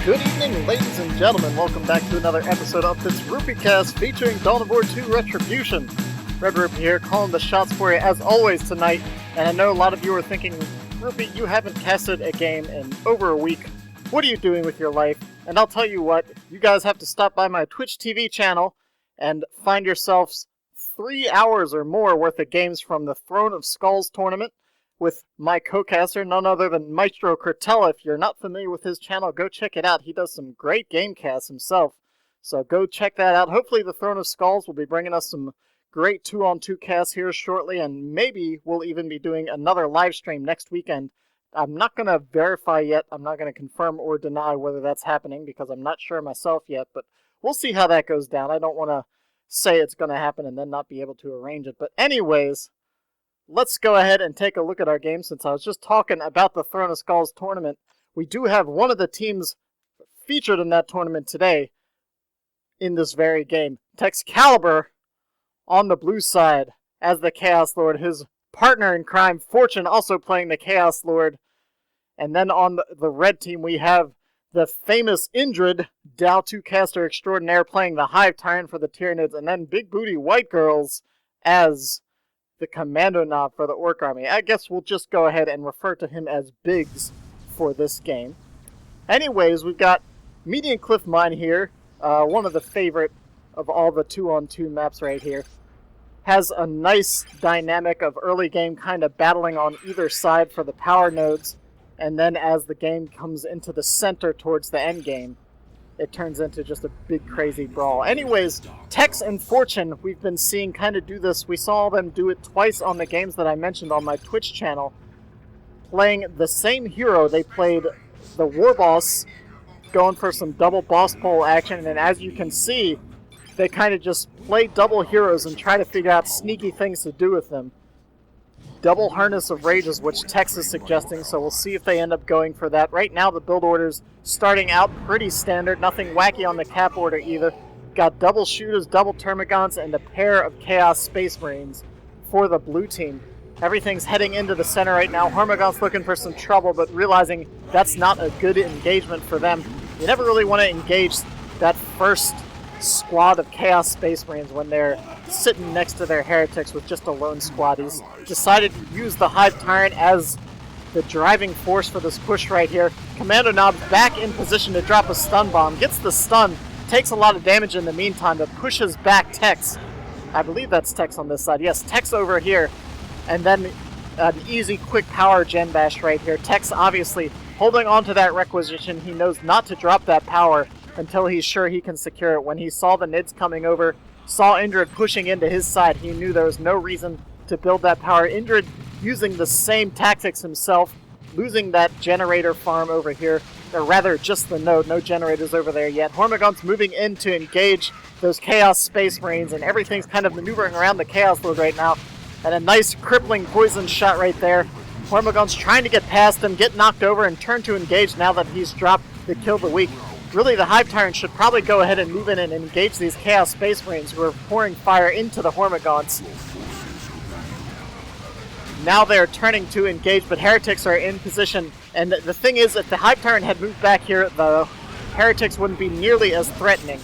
Good evening, ladies and gentlemen. Welcome back to another episode of FitzRupee Cast featuring DoW2 Retribution. Red-Rupee here, calling the shots for you as always tonight. And I know a lot of you are thinking, Rupee, you haven't casted a game in over a week. What are you doing with your life? And I'll tell you what, you guys have to stop by my Twitch TV channel and find yourselves 3 hours or more worth of games from the Throne of Skulls tournament with my co-caster, none other than Maestro Curtella. If you're not familiar with his channel, go check it out. He does some great game casts himself. So go check that out. Hopefully the Throne of Skulls will be bringing us some great 2-on-2 casts here shortly, and maybe we'll even be doing another live stream next weekend. I'm not going to verify yet. I'm not going to confirm or deny whether that's happening because I'm not sure myself yet, but we'll see how that goes down. I don't want to say it's going to happen and then not be able to arrange it. But anyways, let's go ahead and take a look at our game. Since I was just talking about the Throne of Skulls tournament, we do have one of the teams featured in that tournament today in this very game. Texcalibur on the blue side as the Chaos Lord. His partner in crime, Fortune, also playing the Chaos Lord. And then on the red team, we have the famous Indrid, DoW2 caster extraordinaire, playing the Hive Tyrant for the Tyranids. And then BigBootyWhiteGirls as the Commando Knob for the Orc Army. I guess we'll just go ahead and refer to him as Biggs for this game. Anyways, we've got Median Cliff Mine here, one of the favorite of all the 2-on-2 maps right here. Has a nice dynamic of early game kind of battling on either side for the power nodes, and then as the game comes into the center towards the end game, it turns into just a big crazy brawl. Anyways, Tex and Fortune, we've been seeing kind of do this. We saw them do it twice on the games that I mentioned on my Twitch channel, playing the same hero. They played the War Boss, going for some double boss pole action, and as you can see, they kind of just play double heroes and try to figure out sneaky things to do with them. Double Harness of Rages, which Tex is suggesting, so we'll see if they end up going for that. Right now, the build order's starting out pretty standard. Nothing wacky on the cap order either. Got double shooters, double termagants, and a pair of Chaos Space Marines for the blue team. Everything's heading into the center right now. Hormagaun's looking for some trouble, but realizing that's not a good engagement for them. You never really want to engage that first squad of Chaos Space Marines when they're sitting next to their heretics with just a lone squad. He's decided to use the Hive Tyrant as the driving force for this push right here. Commando Knob back in position to drop a stun bomb. Gets the stun, takes a lot of damage in the meantime, but pushes back Tex. I believe that's Tex on this side. Yes, Tex over here. And then an easy, quick power gen bash right here. Tex obviously holding on to that requisition. He knows not to drop that power until he's sure he can secure it. When he saw the Nids coming over, saw Indrid pushing into his side, he knew there was no reason to build that power. Indrid using the same tactics himself, losing that generator farm over here, or rather just the node, no generators over there yet. Hormagaun's moving in to engage those Chaos Space Marines, and everything's kind of maneuvering around the Chaos Lord right now. And a nice crippling poison shot right there. Hormagaun's trying to get past him, get knocked over, and turn to engage now that he's dropped the Kill the Weak. Really, the Hive Tyrant should probably go ahead and move in and engage these Chaos Space Marines who are pouring fire into the Hormagaunts. Now they're turning to engage, but Heretics are in position. And the thing is, if the Hive Tyrant had moved back here, the Heretics wouldn't be nearly as threatening.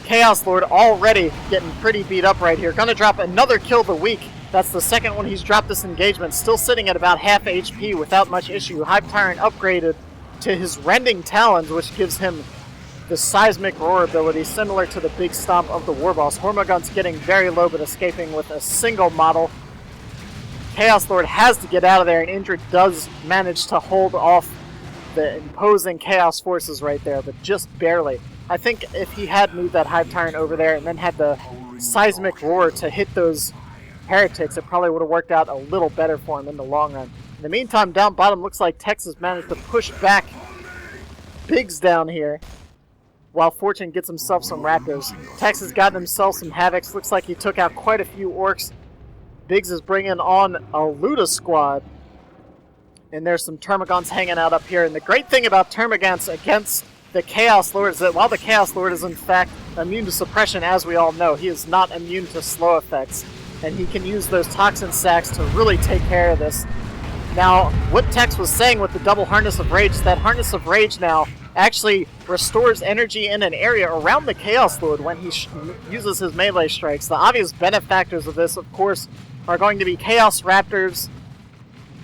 Chaos Lord already getting pretty beat up right here. Gonna drop another Kill the Weak. That's the second one he's dropped this engagement. Still sitting at about half HP without much issue. Hive Tyrant upgraded to his Rending Talons, which gives him the Seismic Roar ability, similar to the Big Stomp of the War Boss. Hormagaun's getting very low, but escaping with a single model. Chaos Lord has to get out of there, and Indrid does manage to hold off the imposing Chaos forces right there, but just barely. I think if he had moved that Hive Tyrant over there and then had the Seismic Roar to hit those Heretics, it probably would have worked out a little better for him in the long run. In the meantime, down bottom, looks like Tex has managed to push back Biggs down here, while Fortune gets himself some Raptors. Tex has gotten himself some Havocs. Looks like he took out quite a few Orcs. Biggs is bringing on a Luda squad. And there's some Termagants hanging out up here. And the great thing about Termagants against the Chaos Lord is that while the Chaos Lord is in fact immune to suppression, as we all know, he is not immune to slow effects. And he can use those toxin sacks to really take care of this. Now, what Tex was saying with the double Harness of Rage is that Harness of Rage now actually restores energy in an area around the Chaos Lord when he uses his melee strikes. The obvious benefactors of this, of course, are going to be Chaos Raptors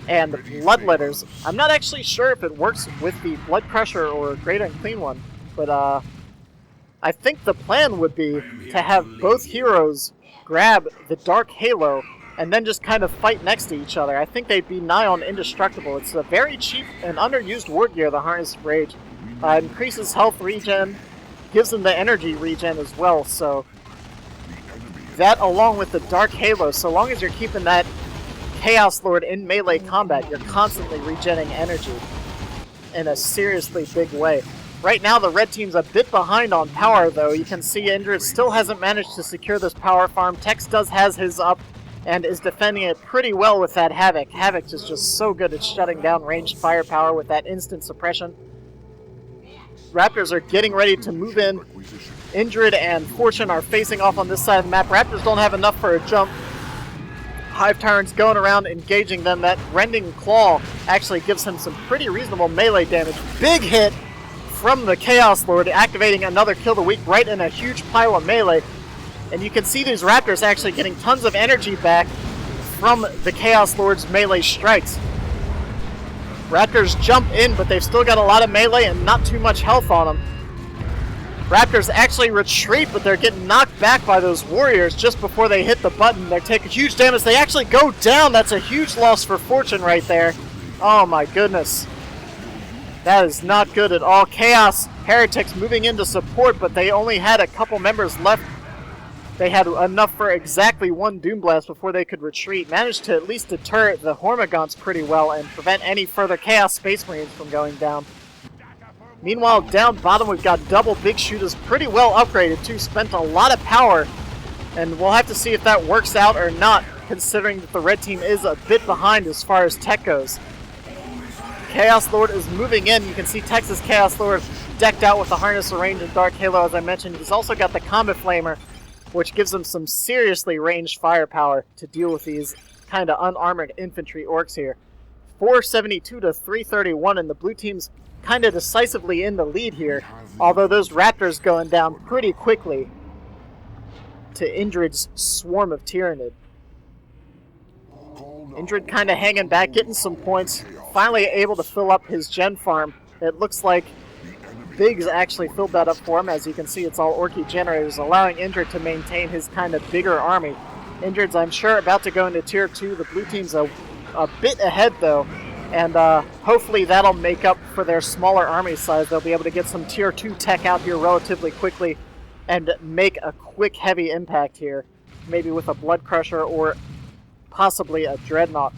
and Bloodletters. I'm not actually sure if it works with the Blood Crusher or Great Unclean one, but I think the plan would be to have both heroes grab the Dark Halo and then just kind of fight next to each other. I think they'd be nigh on indestructible. It's a very cheap and underused ward gear, the Harness of Rage. Increases health regen, gives them the energy regen as well, so that along with the Dark Halo, so long as you're keeping that Chaos Lord in melee combat, you're constantly regenning energy in a seriously big way. Right now the red team's a bit behind on power though. You can see Indrid still hasn't managed to secure this power farm. Tex has his up and is defending it pretty well with that Havoc. Havoc is just so good at shutting down ranged firepower with that instant suppression. Raptors are getting ready to move in. Indrid and Fortune are facing off on this side of the map. Raptors don't have enough for a jump. Hive Tyrant's going around engaging them. That Rending Claw actually gives him some pretty reasonable melee damage. Big hit from the Chaos Lord, activating another Kill the Weak right in a huge pile of melee. And you can see these Raptors actually getting tons of energy back from the Chaos Lord's melee strikes. Raptors jump in, but they've still got a lot of melee and not too much health on them. Raptors actually retreat, but they're getting knocked back by those warriors just before they hit the button. They take huge damage. They actually go down. That's a huge loss for Fortune right there. Oh my goodness. That is not good at all. Chaos Heretics moving into support, but they only had a couple members left. They had enough for exactly one Doom Blast before they could retreat. Managed to at least deter the Hormagaunts pretty well and prevent any further Chaos Space Marines from going down. Meanwhile, down bottom, we've got double Big Shooters pretty well upgraded too. Spent a lot of power, and we'll have to see if that works out or not, considering that the red team is a bit behind as far as tech goes. Chaos Lord is moving in. You can see Texas Chaos Lord decked out with the Harness of Range and Dark Halo, as I mentioned. He's also got the Combat Flamer, which gives him some seriously ranged firepower to deal with these kind of unarmored infantry orcs here. 472 to 331, and the blue team's kind of decisively in the lead here, although those Raptors going down pretty quickly to Indrid's swarm of Tyrannid. Indrid kind of hanging back, getting some points, finally able to fill up his gen farm. It looks like Biggs actually filled that up for him. As you can see, it's all Orky generators, allowing Indrid to maintain his kind of bigger army. Indrid's, I'm sure, about to go into Tier 2. The blue team's a bit ahead, though, and hopefully that'll make up for their smaller army size. They'll be able to get some Tier 2 tech out here relatively quickly and make a quick, heavy impact here, maybe with a Blood Crusher or possibly a Dreadnought.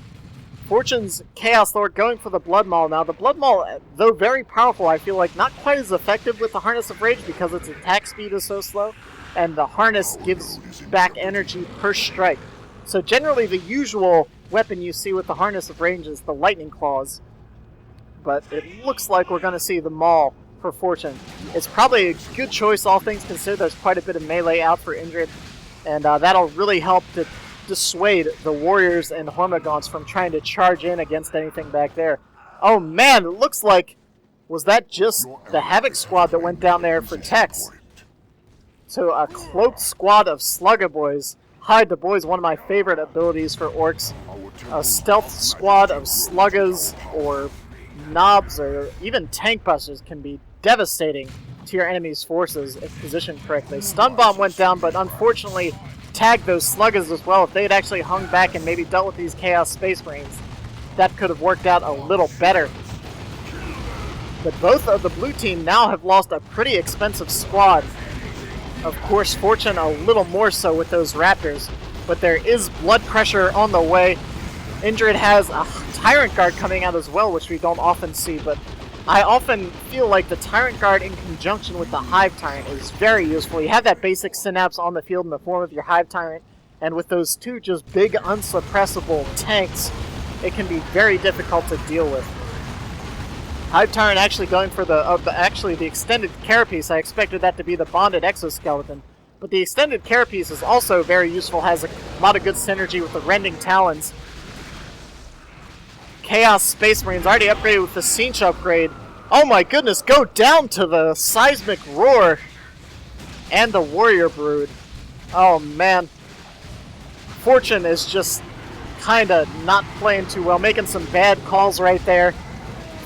Fortune's Chaos Lord going for the Blood Maul now. The Blood Maul, though very powerful, I feel like not quite as effective with the Harness of Rage because its attack speed is so slow, and the Harness gives back energy per strike. So generally the usual weapon you see with the Harness of Rage is the Lightning Claws, but it looks like we're going to see the Maul for Fortune. It's probably a good choice, all things considered. There's quite a bit of melee out for Indrid, and that'll really help to dissuade the Warriors and Hormagaunts from trying to charge in against anything back there. Oh man, it looks like, was that just the Havoc squad that went down there for Tex? So a cloaked squad of Slugger Boys. Hide the Boys, one of my favorite abilities for orcs. A stealth squad of Sluggers or Knobs or even Tank Busters can be devastating to your enemy's forces if positioned correctly. Stun Bomb went down, but unfortunately tagged those Sluggers as well. If they had actually hung back and maybe dealt with these Chaos Space Marines, that could have worked out a little better. But both of the blue team now have lost a pretty expensive squad. Of course, Fortune a little more so with those Raptors, but there is Blood Crusher on the way. Indrid has a Tyrant Guard coming out as well, which we don't often see, but I often feel like the Tyrant Guard in conjunction with the Hive Tyrant is very useful. You have that basic synapse on the field in the form of your Hive Tyrant, and with those two just big, unsuppressible tanks, it can be very difficult to deal with. Hive Tyrant actually going for the extended carapace. I expected that to be the bonded exoskeleton. But the extended carapace is also very useful, has a lot of good synergy with the Rending Talons. Chaos Space Marines already upgraded with the Cinch upgrade. Oh my goodness, go down to the Seismic Roar and the Warrior Brood. Oh man. Fortune is just kinda not playing too well, making some bad calls right there.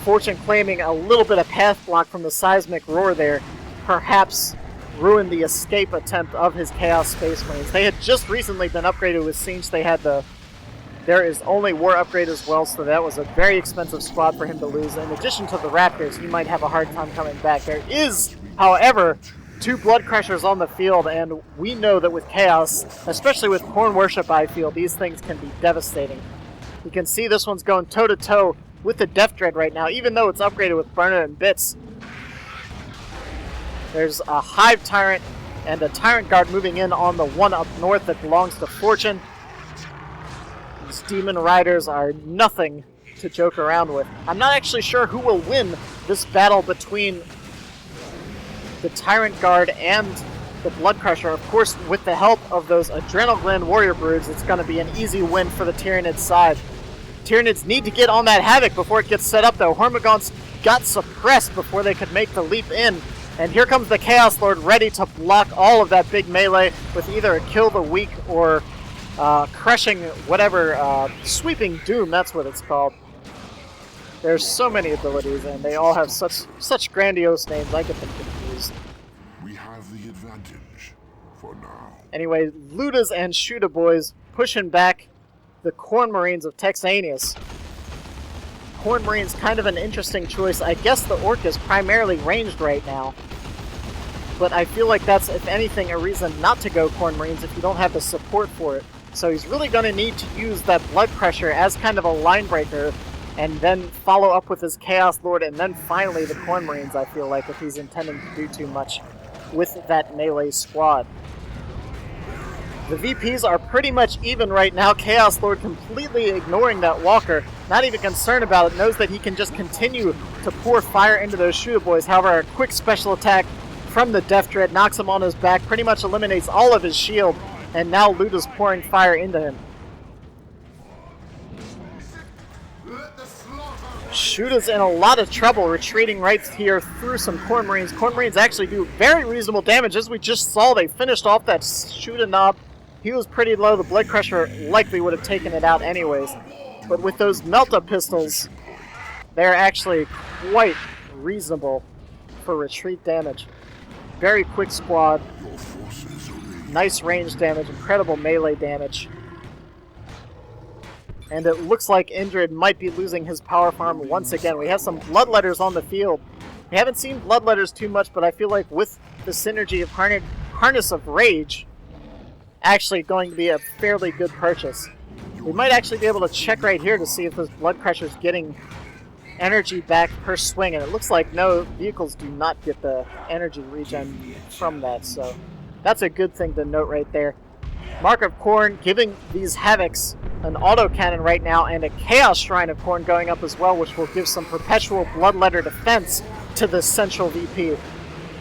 Fortune claiming a little bit of path block from the Seismic Roar there. Perhaps ruined the escape attempt of his Chaos Space Marines. They had just recently been upgraded with Cinch. They had the There Is Only War upgrade as well, so that was a very expensive squad for him to lose. In addition to the Raptors, he might have a hard time coming back. There is, however, 2 Blood Crushers on the field, and we know that with Chaos, especially with Corn Worship, I feel, these things can be devastating. You can see this one's going toe-to-toe with the Death Dread right now, even though it's upgraded with Burn It in Bits. There's a Hive Tyrant and a Tyrant Guard moving in on the one up north that belongs to Fortune. These Demon Riders are nothing to joke around with. I'm not actually sure who will win this battle between the Tyrant Guard and the Blood Crusher. Of course, with the help of those Adrenal Gland Warrior Broods, it's going to be an easy win for the Tyranids side. Tyranids need to get on that Havoc before it gets set up, though. Hormagaunts got suppressed before they could make the leap in. And here comes the Chaos Lord ready to block all of that big melee with either a Kill the Weak or crushing whatever, Sweeping Doom, that's what it's called. There's so many abilities, and they all have such grandiose names, I get them confused. We have the advantage for now. Anyway, Ludas and Shoota Boys pushing back the Corn Marines of Texaneous. Corn Marines kind of an interesting choice. I guess the Orc is primarily ranged right now. But I feel like that's, if anything, a reason not to go Corn Marines if you don't have the support for it. So he's really going to need to use that Blood Crusher as kind of a line breaker, and then follow up with his Chaos Lord, and then finally the Corn Marines, I feel like, if he's intending to do too much with that melee squad. The VPs are pretty much even right now. Chaos Lord completely ignoring that Walker, not even concerned about it, knows that he can just continue to pour fire into those Shoota Boys. However, a quick special attack from the Death Dread knocks him on his back, pretty much eliminates all of his shield, and now Luda's pouring fire into him. Shoota's in a lot of trouble, retreating right here through some Corn Marines. Corn Marines actually do very reasonable damage. As we just saw, they finished off that Shoota knob. He was pretty low. The Blood Crusher likely would have taken it out anyways. But with those Melt-Up pistols, they're actually quite reasonable for retreat damage. Very quick squad. Nice range damage, incredible melee damage. And it looks like Indrid might be losing his power farm once again. We have some Bloodletters on the field. We haven't seen Bloodletters too much, but I feel like with the synergy of Harness of Rage, actually going to be a fairly good purchase. We might actually be able to check right here to see if this Blood Crusher's getting energy back per swing, and it looks like no, vehicles do not get the energy regen from that, so that's a good thing to note right there. Mark of Corn giving these Havocs an autocannon right now, and a Chaos Shrine of Corn going up as well, which will give some perpetual Bloodletter defense to the central VP.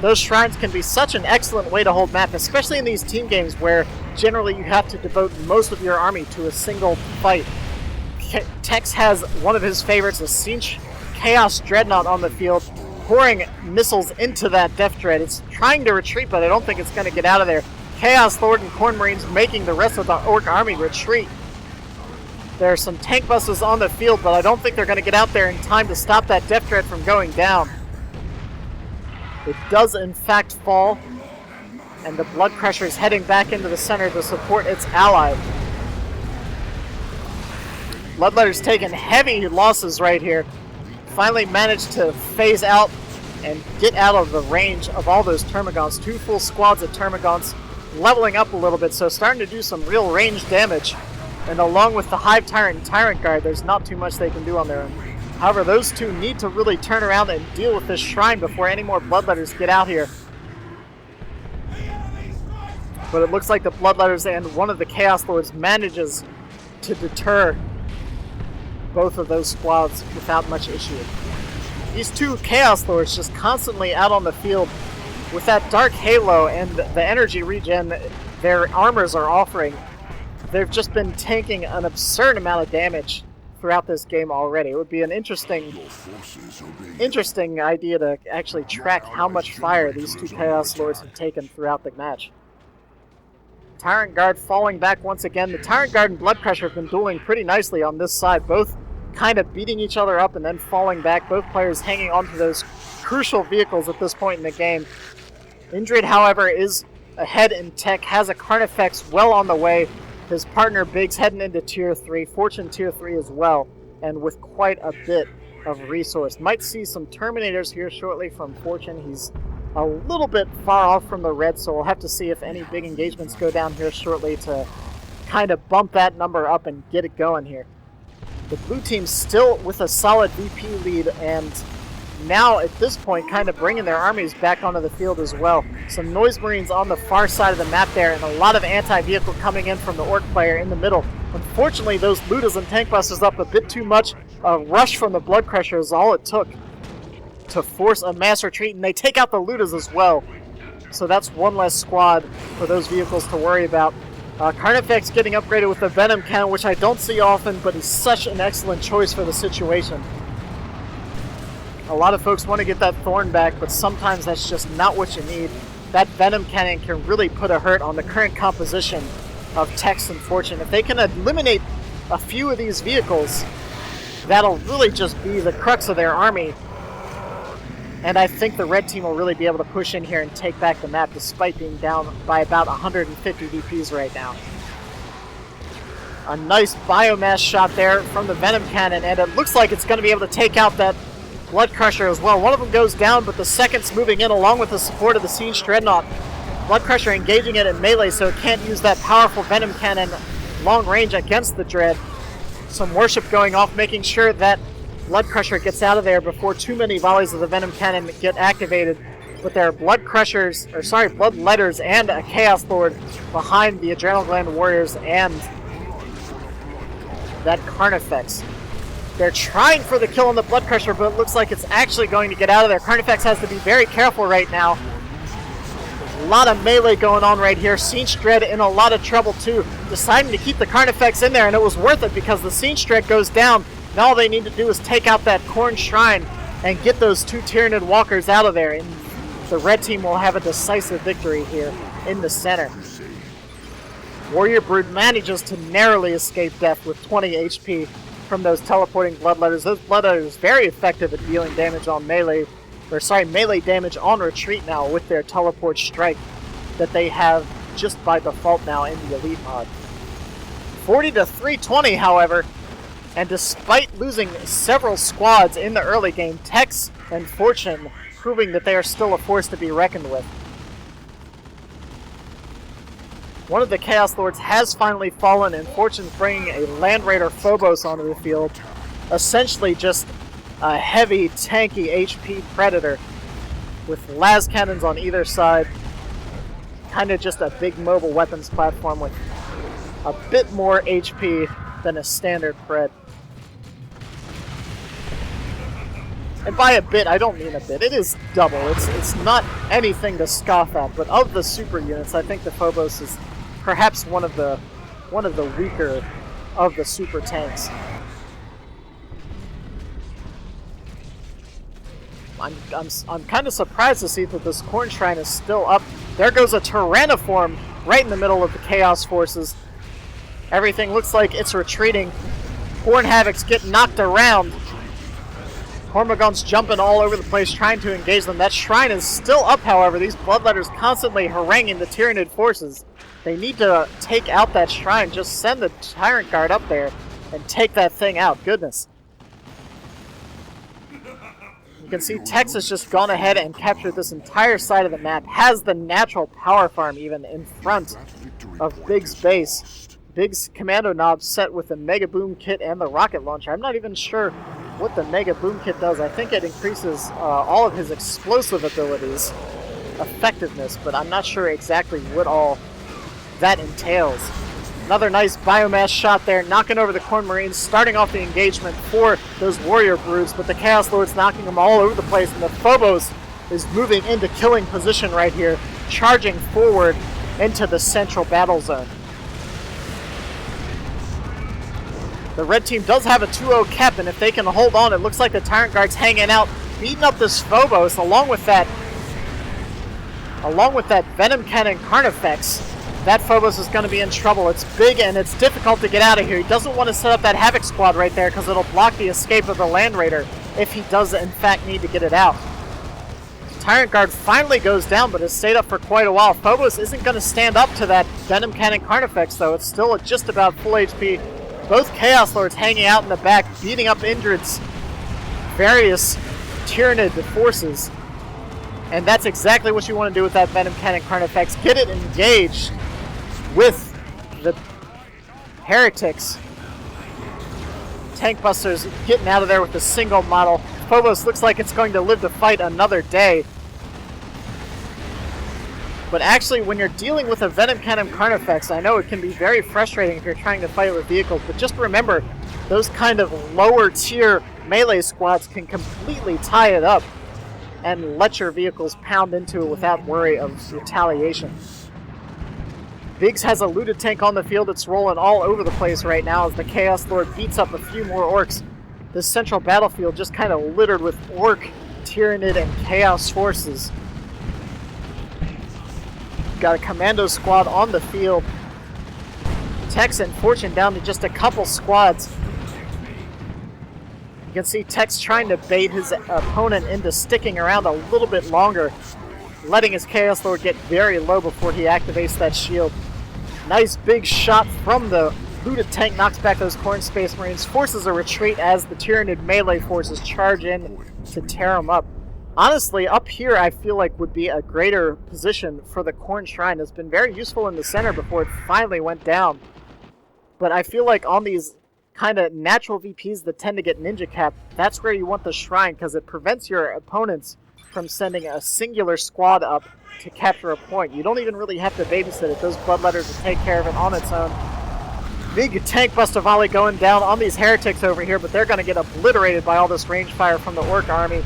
Those shrines can be such an excellent way to hold map, especially in these team games where generally you have to devote most of your army to a single fight. Tex has one of his favorites, a Cinch Chaos Dreadnought on the field, pouring missiles into that Death Dread. It's trying to retreat, but I don't think it's going to get out of there. Chaos Lord and Corn Marines making the rest of the Orc army retreat. There are some tank buses on the field, but I don't think they're going to get out there in time to stop that Death Dread from going down. It does in fact fall, and the Blood Crusher is heading back into the center to support its ally. Bloodletter's taken heavy losses right here. Finally managed to phase out and get out of the range of all those Termagants. 2 full squads of Termagants leveling up a little bit, so starting to do some real range damage. And along with the Hive Tyrant and Tyrant Guard, there's not too much they can do on their own. However, those two need to really turn around and deal with this shrine before any more Bloodletters get out here. But it looks like the Bloodletters and one of the Chaos Lords manages to deter both of those squads without much issue. These two Chaos Lords just constantly out on the field with that Dark Halo and the energy regen their armors are offering. They've just been tanking an absurd amount of damage throughout this game already. It would be an interesting idea to actually track how much fire these two Chaos Lords have taken throughout the match. Tyrant Guard falling back once again. The Tyrant Guard and Blood Crusher have been dueling pretty nicely on this side, both kind of beating each other up and then falling back, both players hanging onto those crucial vehicles at this point in the game. Indrid, however, is ahead in tech, has a Carnifex well on the way. His partner Biggs heading into Tier 3, Fortune Tier 3 as well, and with quite a bit of resource. Might see some Terminators here shortly from Fortune. He's a little bit far off from the red, so we'll have to see if any big engagements go down here shortly to kind of bump that number up and get it going here. The blue team's still with a solid VP lead, and now at this point kind of bringing their armies back onto the field as well. Some Noise Marines on the far side of the map there, and a lot of anti-vehicle coming in from the Orc player in the middle. Unfortunately, those Ludas and Tank Busters up a bit too much. A rush from the Blood Crusher is all it took to force a mass retreat, and they take out the Ludas as well. So that's one less squad for those vehicles to worry about. Carnifex getting upgraded with the Venom Cannon, which I don't see often, but is such an excellent choice for the situation. A lot of folks want to get that Thorn back, but sometimes that's just not what you need. That Venom Cannon can really put a hurt on the current composition of Tex and Fortune. If they can eliminate a few of these vehicles, that'll really just be the crux of their army. And I think the red team will really be able to push in here and take back the map despite being down by about 150 DPs right now. A nice biomass shot there from the Venom Cannon, and it looks like it's going to be able to take out that Blood Crusher as well. One of them goes down, but the second's moving in along with the support of the Siege Dreadnought. Blood Crusher engaging it in melee, so it can't use that powerful Venom Cannon long range against the Dread. Some worship going off, making sure that Blood Crusher gets out of there before too many volleys of the Venom Cannon get activated. But there are Blood Letters and a Chaos Lord behind the Adrenal Gland Warriors and that Carnifex. They're trying for the kill on the Blood Crusher, but it looks like it's actually going to get out of there. Carnifex has to be very careful right now. There's a lot of melee going on right here. Siege Dread in a lot of trouble too. Deciding to keep the Carnifex in there, and it was worth it because the Siege Dread goes down. Now all they need to do is take out that Corn Shrine and get those two Tyranid Walkers out of there, and the red team will have a decisive victory here in the center. Warrior Brood manages to narrowly escape death with 20 HP from those teleporting Bloodletters. Those Bloodletters very effective at dealing damage on melee damage on retreat now with their teleport strike that they have just by default now in the Elite mod. 40 to 320, however, and despite losing several squads in the early game, Tex and Fortune proving that they are still a force to be reckoned with. One of the Chaos Lords has finally fallen, and Fortune's bringing a Land Raider Phobos onto the field. Essentially just a heavy, tanky HP Predator with las cannons on either side. Kind of just a big mobile weapons platform with a bit more HP than a standard Pred. And by a bit, I don't mean a bit. It is double. It's not anything to scoff at. But of the super units, I think the Phobos is perhaps one of the weaker of the super tanks. I'm kind of surprised to see that this Corn Shrine is still up. There goes a Tyranniform right in the middle of the Chaos Forces. Everything looks like it's retreating. Horn Havocs get knocked around. Hormagon's jumping all over the place trying to engage them. That Shrine is still up, however. These Bloodletters constantly haranguing the Tyranid forces. They need to take out that Shrine. Just send the Tyrant Guard up there and take that thing out. Goodness. You can see Tex has just gone ahead and captured this entire side of the map. Has the natural power farm even in front of Big's base. Big's commando knob set with the Mega Boom Kit and the rocket launcher. I'm not even sure what the Mega Boom Kit does. I think it increases all of his explosive abilities, effectiveness, but I'm not sure exactly what all that entails. Another nice biomass shot there, knocking over the Corn Marines, starting off the engagement for those warrior broods, but the Chaos Lord's knocking them all over the place, and the Phobos is moving into killing position right here, charging forward into the central battle zone. The red team does have a 2-0 cap, and if they can hold on, it looks like the Tyrant Guard's hanging out, beating up this Phobos, along with that Venom Cannon Carnifex. That Phobos is going to be in trouble. It's big and it's difficult to get out of here. He doesn't want to set up that Havoc Squad right there because it'll block the escape of the Land Raider if he does in fact need to get it out. Tyrant Guard finally goes down, but has stayed up for quite a while. Phobos isn't going to stand up to that Venom Cannon Carnifex, though. It's still at just about full HP. Both Chaos Lords hanging out in the back, beating up Indrid's various Tyrannid forces. And that's exactly what you want to do with that Venom Cannon Carnifex. Get it engaged with the Heretics. Tank Busters getting out of there with a single model. Phobos looks like it's going to live to fight another day. But actually, when you're dealing with a Venom Cannon Carnifex, I know it can be very frustrating if you're trying to fight with vehicles, but just remember, those kind of lower tier melee squads can completely tie it up and let your vehicles pound into it without worry of retaliation. Biggs has a looted tank on the field. It's rolling all over the place right now as the Chaos Lord beats up a few more orcs. This central battlefield just kind of littered with orc, Tyrannid, and Chaos forces. Got a commando squad on the field. Tex and Fortune down to just a couple squads. You can see Tex trying to bait his opponent into sticking around a little bit longer, letting his Chaos Lord get very low before he activates that shield. Nice big shot from the looted tank, knocks back those Corn Space Marines, forces a retreat as the Tyrannid melee forces charge in to tear them up. Honestly, up here I feel like would be a greater position for the Corn Shrine. It's been very useful in the center before it finally went down. But I feel like on these kind of natural VPs that tend to get Ninja Cap, that's where you want the Shrine, because it prevents your opponents from sending a singular squad up to capture a point. You don't even really have to babysit it. Those Bloodletters will take care of it on its own. Big tank buster volley going down on these Heretics over here, but they're going to get obliterated by all this range fire from the Orc army.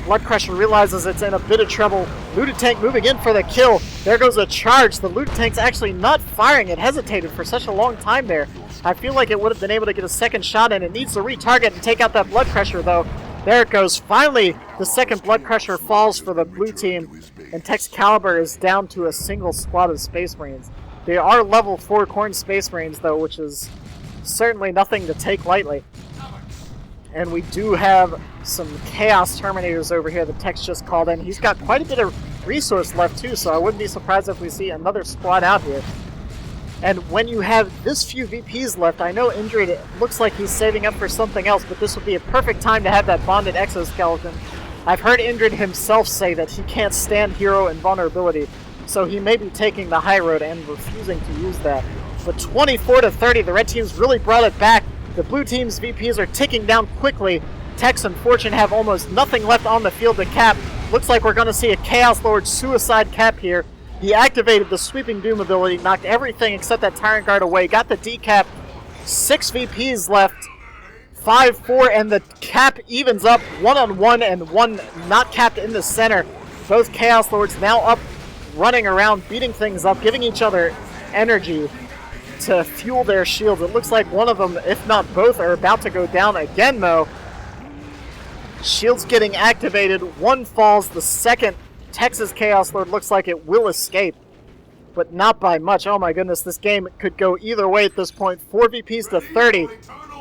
Blood Crusher realizes it's in a bit of trouble. Looted tank moving in for the kill. There goes a charge. The looted tank's actually not firing. It hesitated for such a long time there. I feel like it would have been able to get a second shot in. It needs to retarget and take out that Blood Crusher, though. There it goes. Finally, the second Blood Crusher falls for the blue team, and Texcalibur is down to a single squad of Space Marines. They are level 4 Corn Space Marines, though, which is certainly nothing to take lightly. And we do have some Chaos Terminators over here that Tex just called in. He's got quite a bit of resource left, too, so I wouldn't be surprised if we see another squad out here. And when you have this few VPs left, I know Indrid looks like he's saving up for something else, but this would be a perfect time to have that bonded exoskeleton. I've heard Indrid himself say that he can't stand hero invulnerability, so he may be taking the high road and refusing to use that. But 24-30, the red team's really brought it back. The blue team's VPs are ticking down quickly. Tex and Fortune have almost nothing left on the field to cap. Looks like we're going to see a Chaos Lord suicide cap here. He activated the Sweeping Doom ability, knocked everything except that Tyrant Guard away, got the decap. 6 VPs left, 5-4, and the cap evens up 1-on-1 and 1 not capped in the center. Both Chaos Lords now up, running around, beating things up, giving each other energy to fuel their shields. It looks like one of them, if not both, are about to go down again, though. Shields getting activated. One falls. The second Texas Chaos Lord looks like it will escape, but not by much. Oh my goodness, this game could go either way at this point. 4 VPs to 30.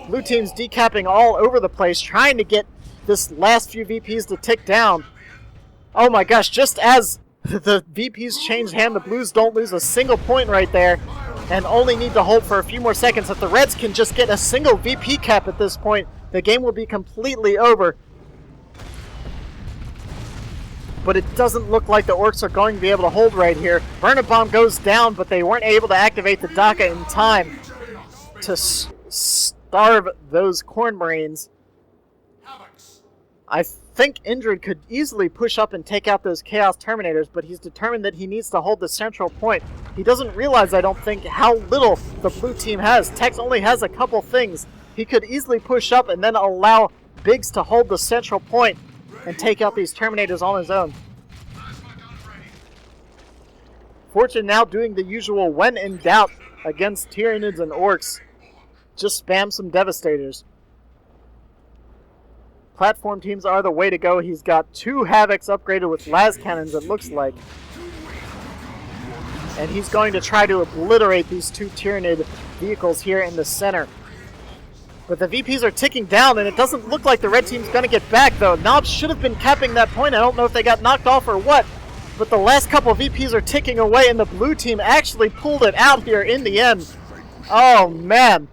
Blue team's decapping all over the place, trying to get this last few VPs to tick down. Oh my gosh, just as the VPs change hand, the Blues don't lose a single point right there, and only need to hold for a few more seconds. If the Reds can just get a single VP cap at this point, the game will be completely over. But it doesn't look like the Orcs are going to be able to hold right here. Burner Bomb goes down, but they weren't able to activate the DACA in time to starve those Corn Marines. I think Indrid could easily push up and take out those Chaos Terminators, but he's determined that he needs to hold the central point. He doesn't realize, I don't think, how little the blue team has. Tex only has a couple things. He could easily push up and then allow Biggs to hold the central point and take out these Terminators on his own. Fortune now doing the usual when in doubt against Tyranids and Orcs. Just spam some Devastators. Platform teams are the way to go. He's got 2 Havocs upgraded with las cannons, it looks like. And he's going to try to obliterate these 2 Tyranid vehicles here in the center. But the VPs are ticking down, and it doesn't look like the red team's going to get back, though. Knobs should have been capping that point. I don't know if they got knocked off or what. But the last couple of VPs are ticking away, and the blue team actually pulled it out here in the end. Oh, man.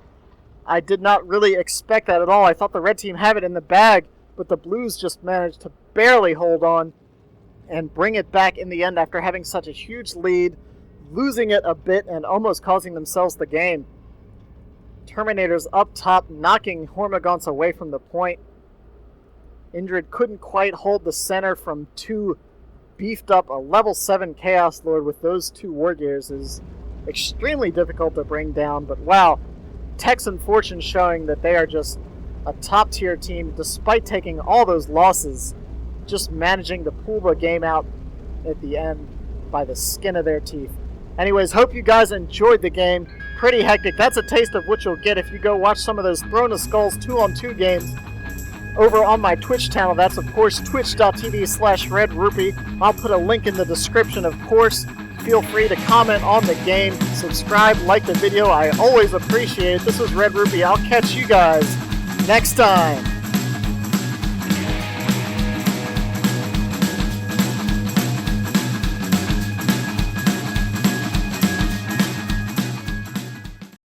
I did not really expect that at all. I thought the red team had it in the bag, but the blues just managed to barely hold on and bring it back in the end after having such a huge lead, losing it a bit and almost causing themselves the game. Terminators up top, knocking Hormagaunts away from the point. Indrid couldn't quite hold the center from 2 beefed up. A level 7 Chaos Lord with those 2 War Gears is extremely difficult to bring down, but wow, Tex and Fortune showing that they are just a top tier team despite taking all those losses, just managing to pull the game out at the end by the skin of their teeth. Anyways, hope you guys enjoyed the game. Pretty hectic. That's a taste of what you'll get if you go watch some of those Throne of Skulls 2-on-2 games over on my Twitch channel. That's, of course, twitch.tv/Red-Rupee. I'll put a link in the description, of course. Feel free to comment on the game, subscribe, like the video. I always appreciate it. This was Red-Rupee. I'll catch you guys next time.